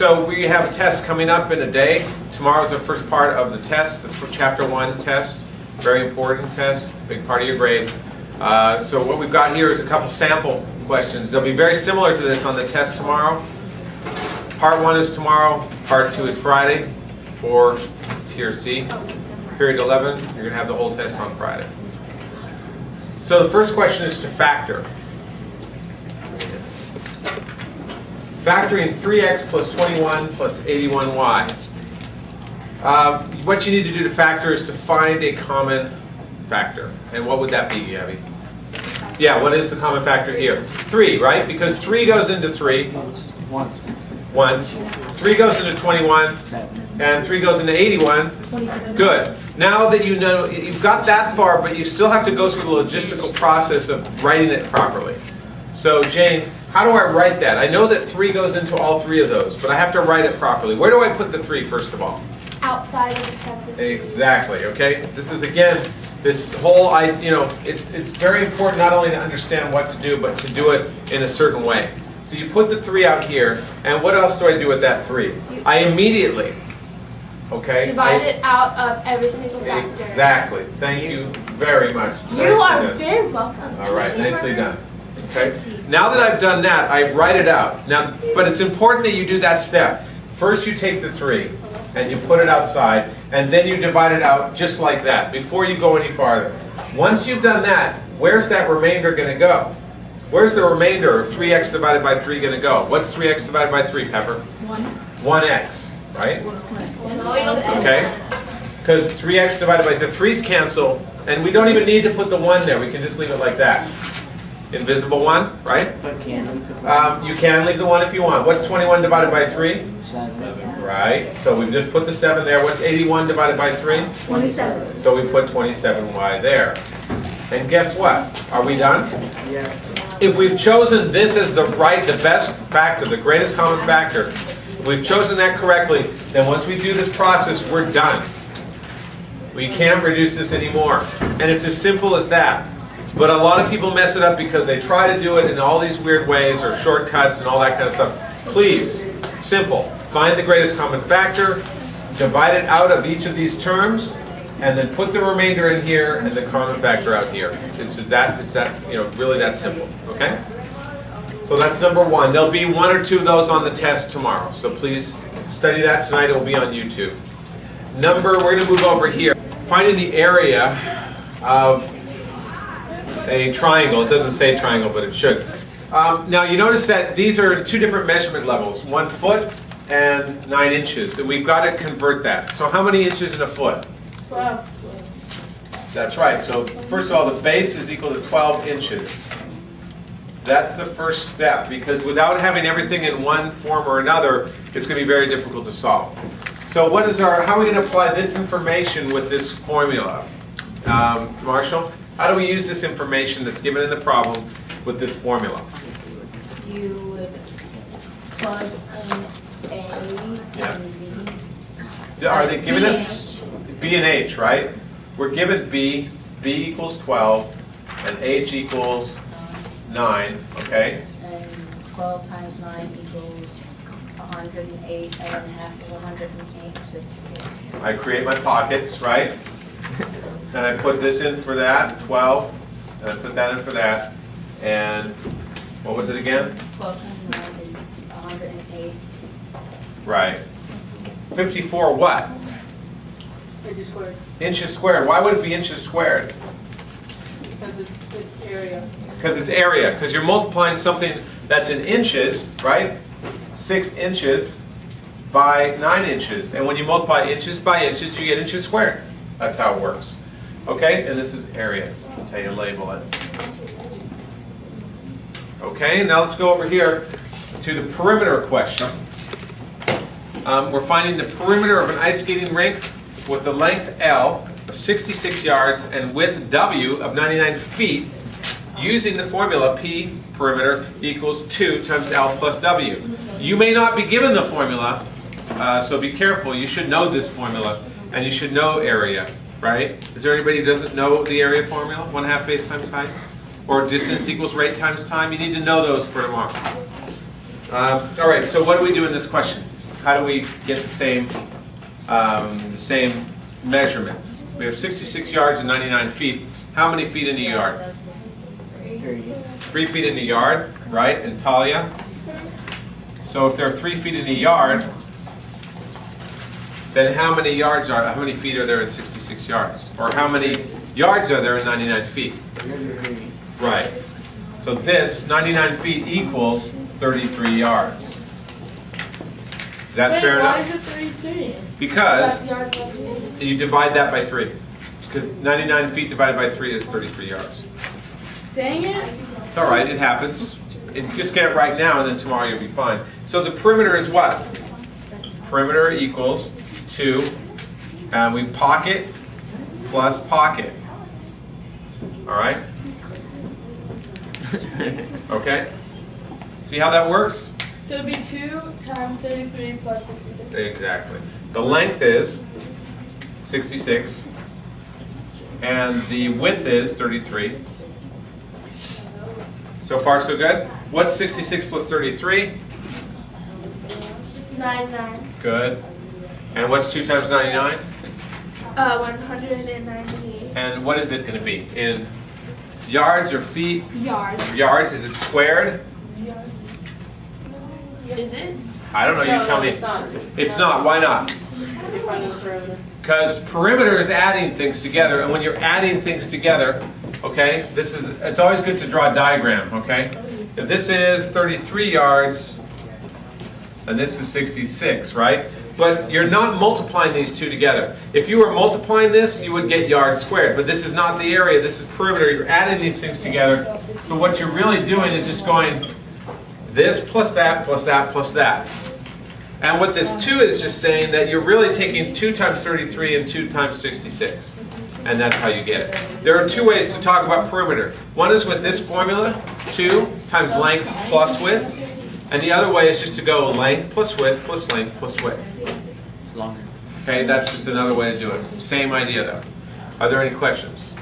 So we have a test coming up in a day. Tomorrow's the first part of the test, the Chapter 1 test. Very important test, big part of your grade. So what we've got here is a couple sample questions. They'll be very similar to this on the test tomorrow. Part 1 is tomorrow, Part 2 is Friday for Tier C. Period 11, you're going to have the whole test on Friday. So the first question is to factor. Factoring 3x plus 21 plus 81y. What you need to do to factor is to find a common factor. And what would that be, Gabby? Yeah, what is the common factor here? 3, right? Because 3 goes into 3 once. 3 goes into 21, and 3 goes into 81. Good. Now that you know, you've got that far, but you still have to go through the logistical process of writing it properly. So, Jane, how do I write that? I know that 3 goes into all 3 of those, but I have to write it properly. Where do I put the 3, first of all? Outside of the parentheses. Exactly, okay? This is, again, this whole, it's very important not only to understand what to do, but to do it in a certain way. So you put the 3 out here, and what else do I do with that 3? I immediately, okay? Divide it out of every single factor. Exactly. Thank you very much. You are very welcome. All right, nicely done. Okay. Now that I've done that, I write it out. Now, but it's important that you do that step. First you take the 3 and you put it outside, and then you divide it out just like that before you go any farther. Once you've done that, where's that remainder going to go? Where's the remainder of 3x divided by 3 going to go? What's 3x divided by 3, Pepper? 1x, right? Okay. Because 3x divided by the 3's cancel, and we don't even need to put the 1 there. We can just leave it like that. Invisible 1, right? You can leave the 1 if you want. What's 21 divided by 3? 7. Right. So we've just put the 7 there. What's 81 divided by 3? 27. So we put 27y there. And guess what? Are we done? Yes. If we've chosen this as the best factor, the greatest common factor, if we've chosen that correctly, then once we do this process, we're done. We can't reduce this anymore. And it's as simple as that. But a lot of people mess it up because they try to do it in all these weird ways or shortcuts and all that kind of stuff. Please, simple. Find the greatest common factor, divide it out of each of these terms, and then put the remainder in here and the common factor out here. It's really that simple, okay? So that's number 1. There'll be 1 or 2 of those on the test tomorrow. So please study that tonight. It will be on YouTube. We're going to move over here. Finding the area of a triangle. It doesn't say triangle, but it should. Now you notice that these are 2 different measurement levels, 1 foot and 9 inches. And we've got to convert that. So how many inches in a foot? 12. That's right. So first of all, the base is equal to 12 inches. That's the first step, because without having everything in one form or another, it's going to be very difficult to solve. So how are we going to apply this information with this formula? Marshall? How do we use this information that's given in the problem with this formula? You would plug in A and B. Are they giving B us B and H, right? We're given B equals 12, and H equals 9, okay? And 12 times 9 equals 108, and half of 108 is 54. I create my pockets, right? And I put this in for that, 12, and I put that in for that, and what was it again? 12 times 9 is 108. Right. 54 what? Inches squared, Inches squared. Why would it be inches squared? because it's area. Because it's area, because you're multiplying something that's in inches, right? 6 inches by 9 inches. And when you multiply inches by inches, you get inches squared. That's how it works. Okay, and this is area. That's how you label it. Okay, now let's go over here to the perimeter question. We're finding the perimeter of an ice skating rink with the length L of 66 yards and width W of 99 feet using the formula P perimeter equals 2 times L plus W. You may not be given the formula, so be careful. You should know this formula, and you should know area, right? Is there anybody who doesn't know the area formula? 1/2 base times height? Or distance equals rate times time? You need to know those for tomorrow. All right, so what do we do in this question? how do we get the same measurement? We have 66 yards and 99 feet. How many feet in a yard? 3 feet in a yard, right? And Talia? So if there are 3 feet in a yard, then how many feet are there in 66 yards? Or how many yards are there in 99 feet? Right. So this, 99 feet equals 33 yards. Is that fair enough? Why is it 33? Because That's yards of feet. you divide that by 3. Because 99 feet divided by 3 is 33 yards. Dang it. It's all right, it happens. Just get it right now, and then tomorrow you'll be fine. So the perimeter is what? Perimeter equals 2, and we pocket plus pocket. All right? Okay? See how that works? So it'd be 2 times 33 plus 66. Exactly. The length is 66, and the width is 33. So far, so good? What's 66 plus 33? 99. Good. And what's 2 times 99? 198. And what is it going to be? In yards or feet? Yards. Yards, is it squared? Is it? I don't know, you tell me. It's not. It's not, why not? Define the perimeter. Because perimeter is adding things together, and when you're adding things together, okay, it's always good to draw a diagram, okay? If this is 33 yards, and this is 66, right? But you're not multiplying these two together. If you were multiplying this, you would get yards squared, but this is not the area, this is perimeter. You're adding these things together. So what you're really doing is just going this plus that plus that plus that. And what this 2 is just saying that you're really taking 2 times 33 and 2 times 66. And that's how you get it. There are 2 ways to talk about perimeter. One is with this formula, 2 times length plus width. And the other way is just to go length plus width plus length plus width. Longer. Okay, that's just another way to do it. Same idea though. Are there any questions?